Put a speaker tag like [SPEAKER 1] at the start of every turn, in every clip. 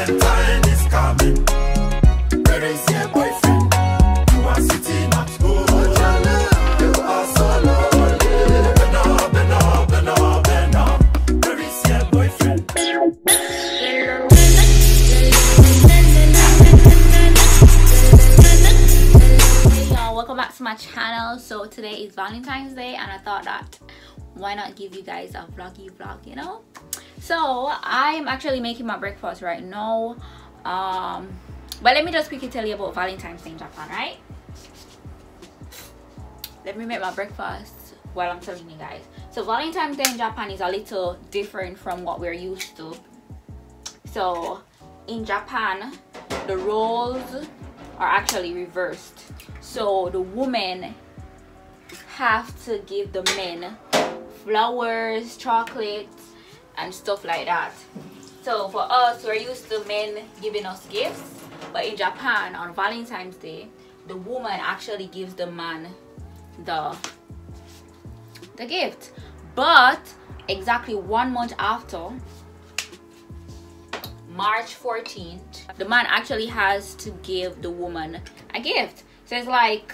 [SPEAKER 1] Valentine is coming. Where is your boyfriend? You are sitting at home. You are so lonely. Bena. Where is your boyfriend?
[SPEAKER 2] Welcome back to my channel. So today is Valentine's Day and I thought that why not give you guys a vloggy vlog, you know. So I'm actually making my breakfast right now, but let me just quickly tell you about Valentine's Day in Japan, right? Let me make my breakfast while I'm telling you guys. So Valentine's Day in Japan is a little different from what we're used to. So in Japan the roles are actually reversed. So the women have to give the men flowers, chocolates, and stuff like that. So for us, we're used to men giving us gifts, but in Japan on Valentine's Day, the woman actually gives the man the gift. But exactly 1 month after, March 14th, the man actually has to give the woman a gift. So it's like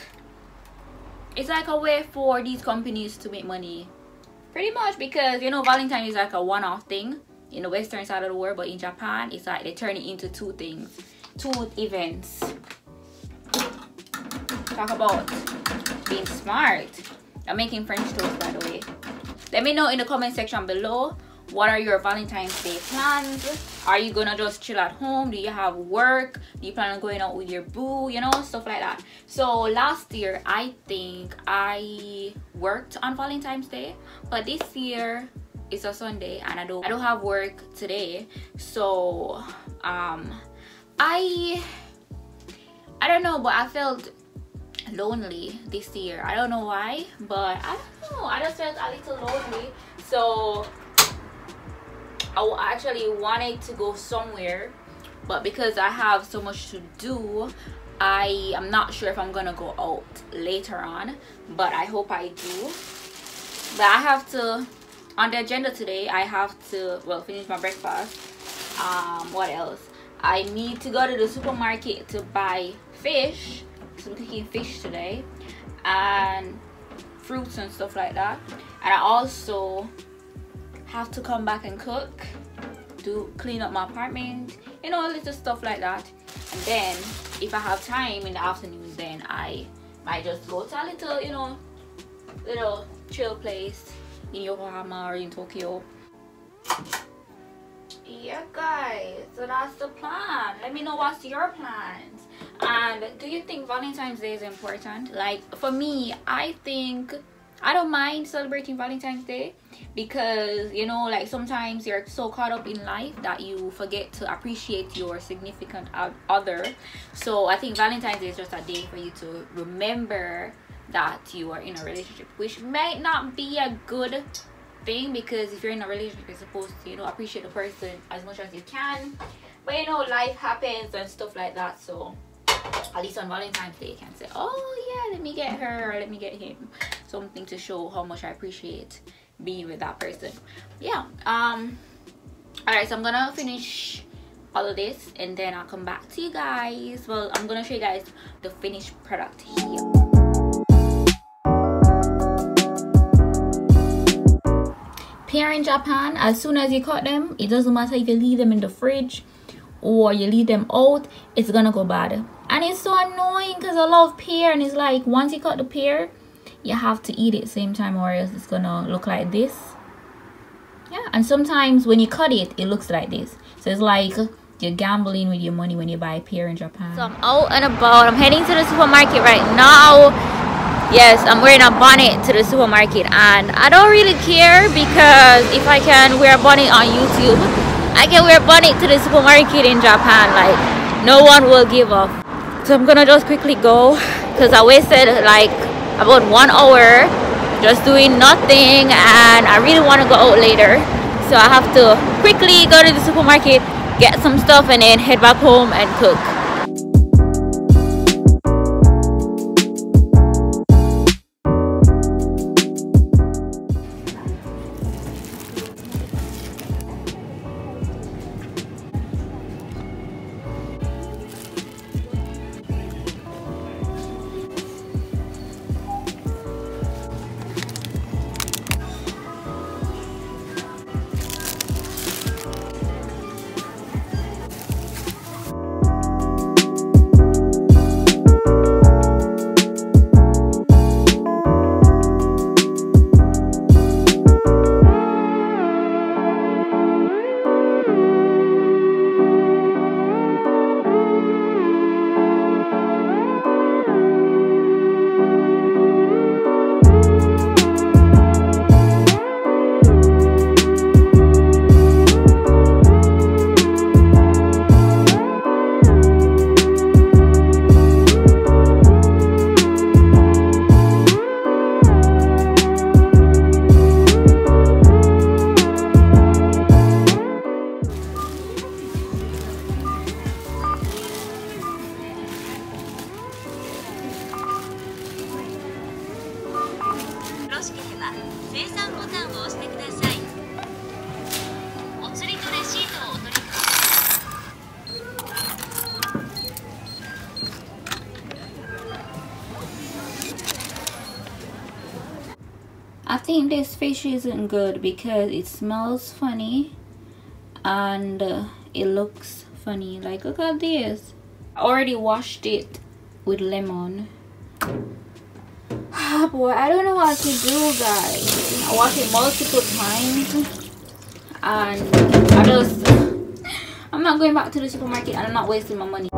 [SPEAKER 2] a way for these companies to make money, pretty much, because you know Valentine is like a one-off thing in the western side of the world, but in Japan it's like they turn it into two events. Talk about being smart. I'm making French toast, by the way. Let me know in the comment section below, what are your Valentine's Day plans? Are you gonna just chill at home? Do you have work? Do you plan on going out with your boo? You know, stuff like that. So last year I think I worked on Valentine's Day, but this year it's a Sunday and I don't have work today. So I don't know, but I felt lonely this year. I don't know why, but I don't know, I just felt a little lonely. So I actually wanted to go somewhere, but because I have so much to do, I am not sure if I'm gonna go out later on, but I hope I do. But I have to, on the agenda today, I have to, well, finish my breakfast. What else? I need to go to the supermarket to buy fish, so I'm cooking fish today, and fruits and stuff like that. And I also have to come back and cook, clean up my apartment, you know, little stuff like that. And then if I have time in the afternoon, then I might just go to a little, you know, little chill place in Yokohama or in Tokyo. Yeah guys, so that's the plan. Let me know what's your plans, and do you think Valentine's Day is important? Like for me, I think I don't mind celebrating Valentine's Day, because you know, like sometimes you're so caught up in life that you forget to appreciate your significant other. So I think Valentine's Day is just a day for you to remember that you are in a relationship, which might not be a good thing, because if you're in a relationship you're supposed to, you know, appreciate the person as much as you can, but you know, life happens and stuff like that. So at least on Valentine's Day you can say, oh yeah, let me get her or let me get him, something to show how much I appreciate being with that person. Yeah. Alright, so I'm gonna finish all of this and then I'll come back to you guys. Well, I'm gonna show you guys the finished product here. Pear in Japan, as soon as you cut them, it doesn't matter if you leave them in the fridge or you leave them out, it's gonna go bad. And it's so annoying because I love pear, and it's like once you cut the pear, you have to eat it same time or else it's gonna look like this. Yeah, and sometimes when you cut it, it looks like this. So it's like you're gambling with your money when you buy pear in Japan. So I'm out and about. I'm heading to the supermarket right now. Yes, I'm wearing a bonnet to the supermarket, and I don't really care, because if I can wear a bonnet on YouTube, I can wear a bonnet to the supermarket in Japan. Like no one will give up. So I'm gonna just quickly go, because I wasted like about 1 hour just doing nothing, and I really want to go out later. So I have to quickly go to the supermarket, get some stuff, and then head back home and cook. think this fish isn't good because it smells funny and it looks funny. Like, look at this. I already washed it with lemon. Boy, I don't know what to do, guys. I washed it multiple times and I'm not going back to the supermarket and I'm not wasting my money.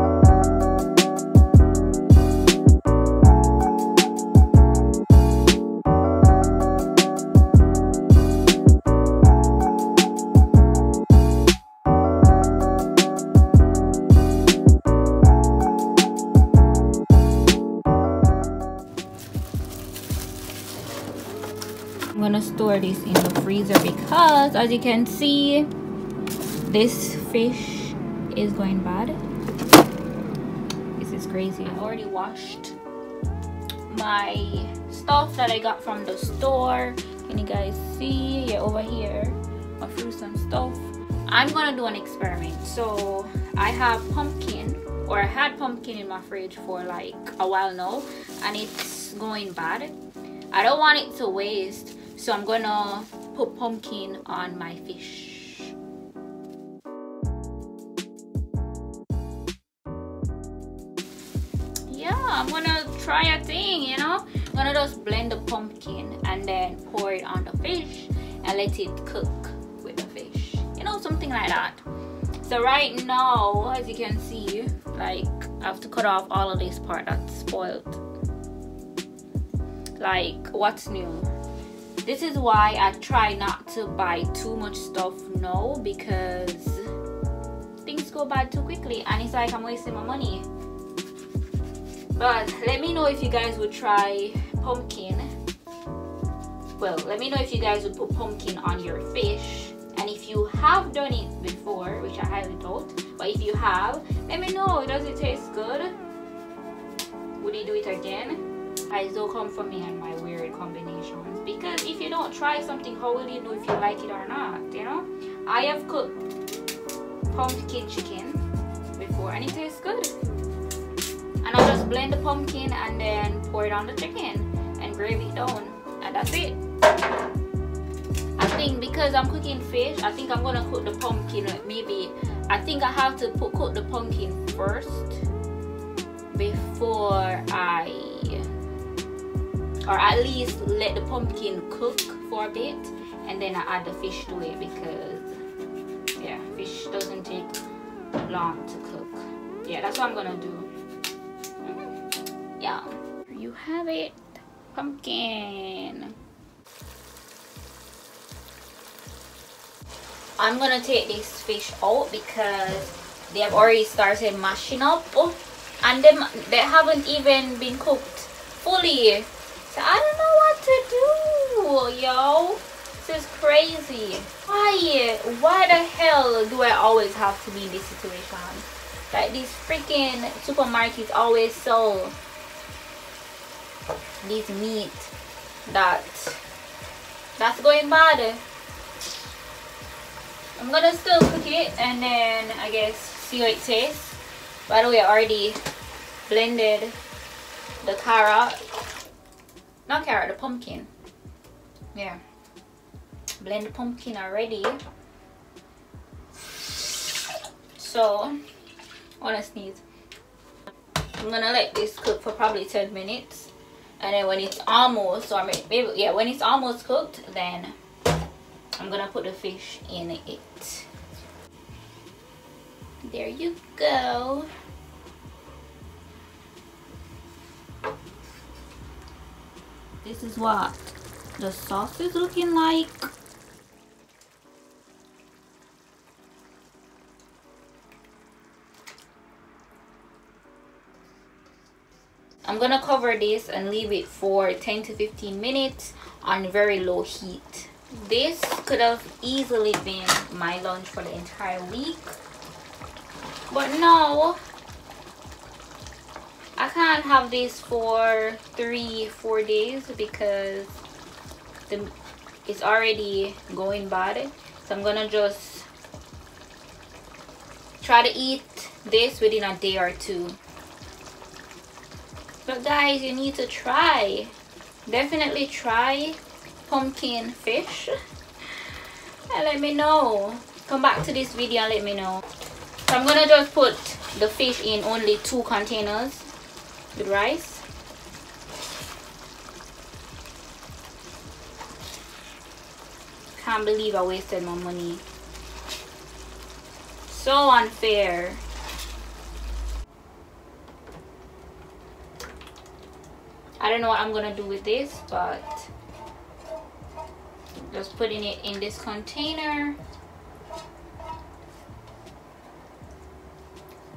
[SPEAKER 2] I'm gonna store this in the freezer because, as you can see, this fish is going bad. This is crazy. I already washed my stuff that I got from the store. Can you guys see? Yeah, over here, my fruits and stuff. I'm gonna do an experiment. So I have pumpkin, or I had pumpkin in my fridge for like a while now, and it's going bad. I don't want it to waste, so I'm gonna put pumpkin on my fish. Yeah, I'm gonna try a thing, you know. I'm gonna just blend the pumpkin and then pour it on the fish and let it cook with the fish, you know, something like that. So right now, as you can see, like, I have to cut off all of this part that's spoiled. Like, what's new? This is why I try not to buy too much stuff now, because things go bad too quickly and it's like I'm wasting my money. But let me know if you guys would try pumpkin. Well, let me know if you guys would put pumpkin on your fish, and if you have done it before, which I highly doubt, but if you have, let me know. Does it taste good? Would you do it again? Guys, don't come for me and my weird combinations, because if you don't try something, how will you know if you like it or not, you know? I have cooked pumpkin chicken before and it tastes good. And I just blend the pumpkin and then pour it on the chicken and gravy it down, and that's it. I think because I'm cooking fish, I think I'm gonna cook the pumpkin. Maybe I think I have to cook the pumpkin first before or at least let the pumpkin cook for a bit and then I add the fish to it, because yeah, fish doesn't take long to cook. Yeah, that's what I'm gonna do. Yeah, you have it, pumpkin. I'm gonna take this fish out because they have already started mashing up, and they haven't even been cooked fully. So I don't know what to do, yo. This is crazy. Why the hell do I always have to be in this situation? Like, these freaking supermarkets always sell this meat that's going bad. I'm gonna still cook it and then I guess see how it tastes. By the way, I already blended the carrot. Not carrot, the pumpkin. Yeah. Blend the pumpkin already. So, I wanna sneeze. I'm gonna let this cook for probably 10 minutes. And then when it's almost, or maybe, yeah, when it's almost cooked, then I'm gonna put the fish in it. There you go. This is what the sauce is looking like. I'm gonna cover this and leave it for 10 to 15 minutes on very low heat. This could have easily been my lunch for the entire week, but no, I can't have this for 3-4 days because it's already going bad. So I'm gonna just try to eat this within a day or two. But guys, you need to try. Definitely try pumpkin fish. And let me know. Come back to this video and let me know. So I'm gonna just put the fish in only 2 containers with rice. Can't believe I wasted my money. So unfair. I don't know what I'm gonna do with this, but just putting it in this container.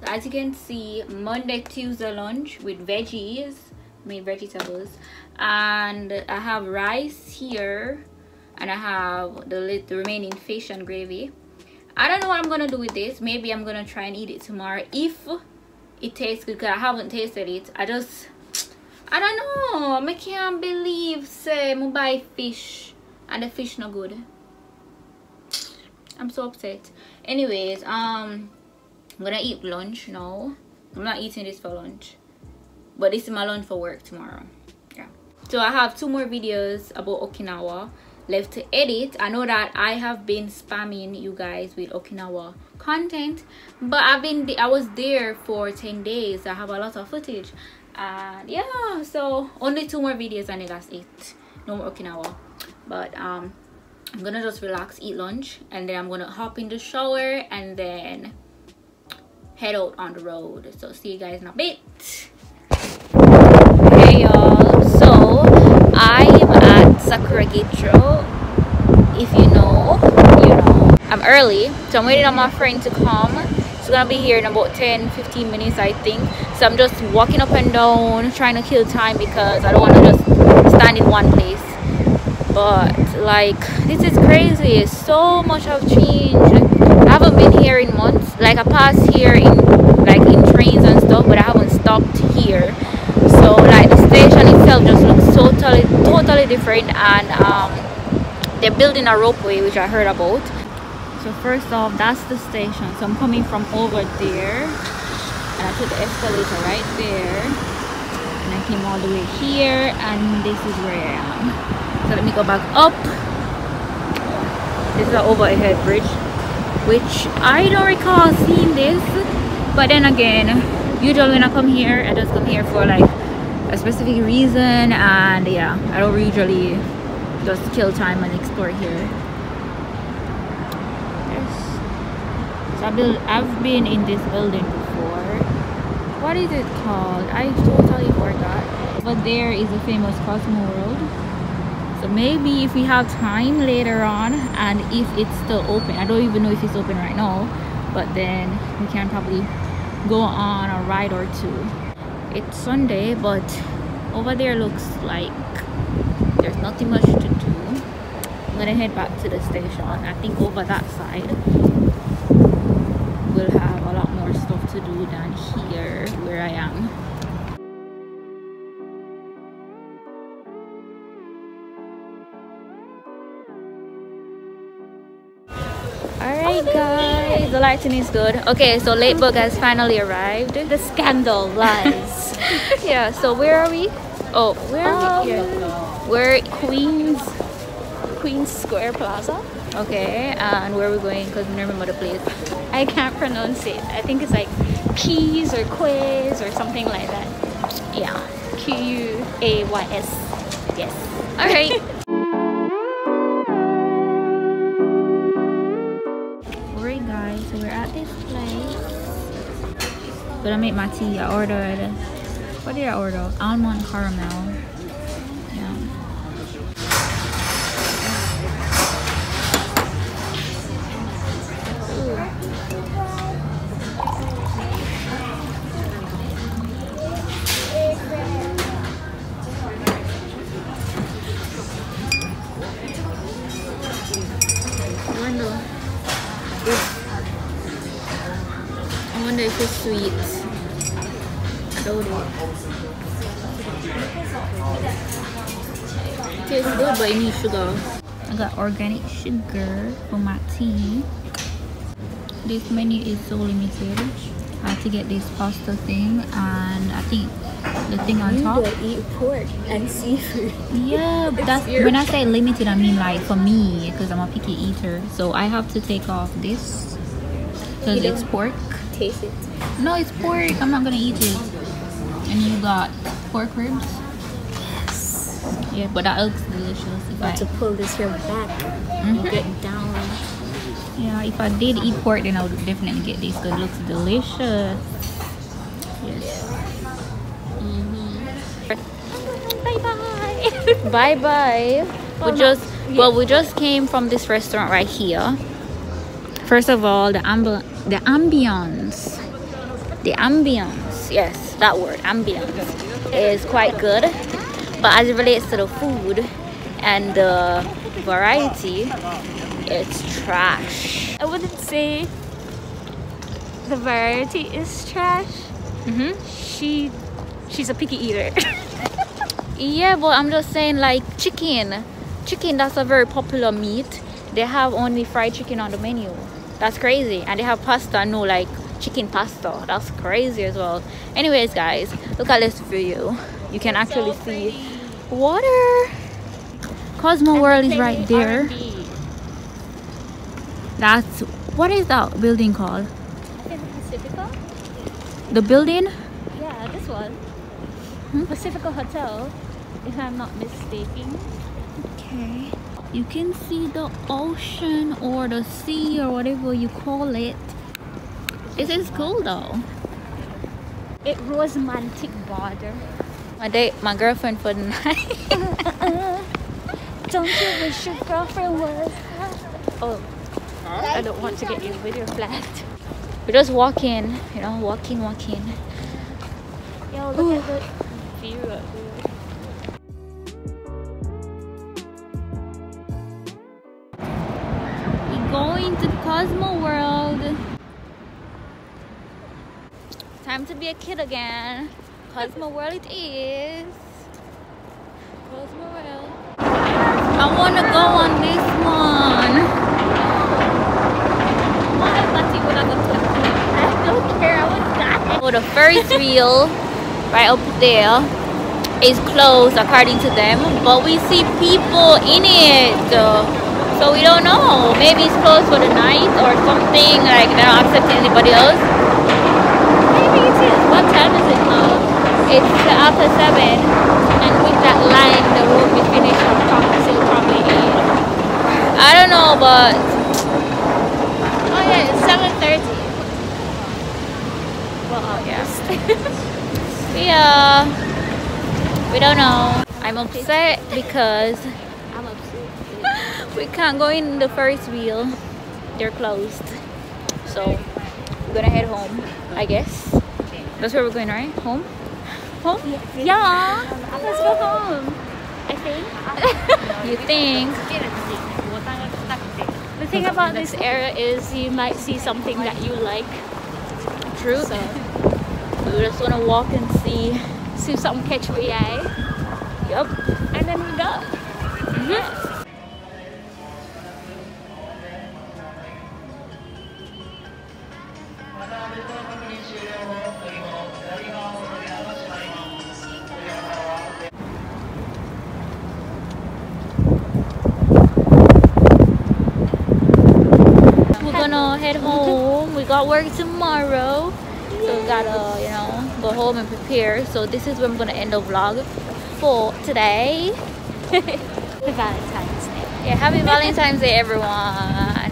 [SPEAKER 2] As you can see, Monday, Tuesday lunch with veggies, made vegetables, and I have rice here, and I have the remaining fish and gravy. I don't know what I'm gonna do with this. Maybe I'm gonna try and eat it tomorrow if it tastes good, because I haven't tasted it. I don't know. I can't believe say I buy fish and the fish no good. I'm so upset. Anyways, I'm gonna eat lunch now. I'm not eating this for lunch, but this is my lunch for work tomorrow. Yeah. So I have 2 more videos about Okinawa left to edit. I know that I have been spamming you guys with Okinawa content, but I was there for 10 days. I have a lot of footage, and yeah, so only 2 more videos and that's it. No more Okinawa. But I'm gonna just relax, eat lunch, and then I'm gonna hop in the shower and then head out on the road. So see you guys in a bit. Hey y'all, so I'm at Sakura Gitro. If you know, you know. I'm early, so I'm waiting on my friend to come. She's gonna be here in about 10-15 minutes, I think. So I'm just walking up and down, trying to kill time because I don't want to just stand in one place. But like, this is crazy. So much have changed. I haven't been here in months. Like, I passed here in trains and stuff, but I haven't stopped here. So like, the station itself just looks totally different, and they're building a ropeway, which I heard about. So first off, that's the station. So I'm coming from over there, and I took the escalator right there, and I came all the way here, and this is where I am. So let me go back up. This is an overhead bridge, which I don't recall seeing this, but then again, usually when I come here, I just come here for like a specific reason, and yeah, I don't usually just kill time and explore here. Yes. So I've been in this building before. What is it called? I totally forgot. But there is a famous Cosmo World. So maybe if we have time later on, and if it's still open, I don't even know if it's open right now, but then we can probably go on a ride or 2. It's Sunday, but over there looks like there's nothing much to do. I'm gonna head back to the station. I think over that side we'll have a lot more stuff to do than here where I am. Alright guys, the lighting is good. Okay, so Latebug has finally arrived.
[SPEAKER 3] The scandal lies.
[SPEAKER 2] Yeah, so where are we? Oh, where are we here? We're
[SPEAKER 3] Queen's Square Plaza.
[SPEAKER 2] okay, and where are we going? Because we never remember the place.
[SPEAKER 3] I can't pronounce it. I think it's like Keys or Quiz or something like that.
[SPEAKER 2] Yeah.
[SPEAKER 3] Q-U-A-Y-S. Yes.
[SPEAKER 2] Alright. Alright guys, so we're at this place. Gonna make my tea. I ordered, what did I order? Almond caramel. Yeah. I wonder if it's sweet. I doubt it. Tastes good, but it needs sugar. I got organic sugar for my tea. This menu is so limited. I had to get this pasta thing, and I think the thing on top.
[SPEAKER 3] You eat pork and seafood.
[SPEAKER 2] Yeah, but that's when I say limited, I mean like for me, because I'm a picky eater, so I have to take off this because it's pork.
[SPEAKER 3] Taste it.
[SPEAKER 2] No, it's pork. I'm not gonna eat it. And you got pork ribs. Yeah, but that looks delicious. If I
[SPEAKER 3] To pull this here back and get down.
[SPEAKER 2] yeah, if I did eat pork, then I would definitely get this because it looks delicious. Yes.
[SPEAKER 3] Bye bye.
[SPEAKER 2] Bye bye. We just came from this restaurant right here. First of all, the ambience, yes, that word, ambience, is quite good. But as it relates to the food and the variety, it's trash.
[SPEAKER 3] I wouldn't say the variety is trash. She's a picky eater.
[SPEAKER 2] Yeah, but I'm just saying, like chicken, that's a very popular meat. They have only fried chicken on the menu. That's crazy. And they have pasta, no, like chicken pasta. That's crazy as well. Anyways, guys, look at this view. You can actually see water. Cosmo World is right there. That's, what is that building called?
[SPEAKER 3] I think Pacifica.
[SPEAKER 2] The building?
[SPEAKER 3] Yeah, this one. Pacifica Hotel, if I'm not mistaken.
[SPEAKER 2] Okay. You can see the ocean or the sea or whatever you call it. This is cool though.
[SPEAKER 3] It romantic border.
[SPEAKER 2] My girlfriend for the night.
[SPEAKER 3] Don't you wish your girlfriend was? Oh, I don't want to get your video flagged.
[SPEAKER 2] We're just walking, you know, walking.
[SPEAKER 3] Yo, look at the view up there.
[SPEAKER 2] We're going to Cosmo World. Time to be a kid again. Cosmo World it is. Cosmo World. I want to go on this one.
[SPEAKER 3] I don't care, I was dying.
[SPEAKER 2] Oh, the Ferris wheel right up there is closed according to them, but we see people in it. So we don't know. Maybe it's closed for the night or something. Like they're not accepting anybody else. Maybe it is. What time is it now? It's after 7, and with that line, the room is finished until probably 8. I don't know, but
[SPEAKER 3] Oh yeah, it's 7:30.
[SPEAKER 2] well, yeah. Yeah, we don't know. I'm upset because
[SPEAKER 3] I'm upset.
[SPEAKER 2] we can't go in the Ferris wheel. They're closed. So we're gonna head home, I guess. That's where we're going, right? Home? Home?
[SPEAKER 3] Yeah, let's go home. I think.
[SPEAKER 2] You think?
[SPEAKER 3] The thing about this area is you might see something that you like.
[SPEAKER 2] True.
[SPEAKER 3] So
[SPEAKER 2] We just wanna walk and see.
[SPEAKER 3] something catch your eye,
[SPEAKER 2] Yup.
[SPEAKER 3] and then we go.
[SPEAKER 2] We're gonna head home. We got work tomorrow. So we gotta, you know, go home and prepare. So this is where I'm gonna end the vlog for today.
[SPEAKER 3] Valentine's Day.
[SPEAKER 2] Yeah, happy Valentine's Day, everyone.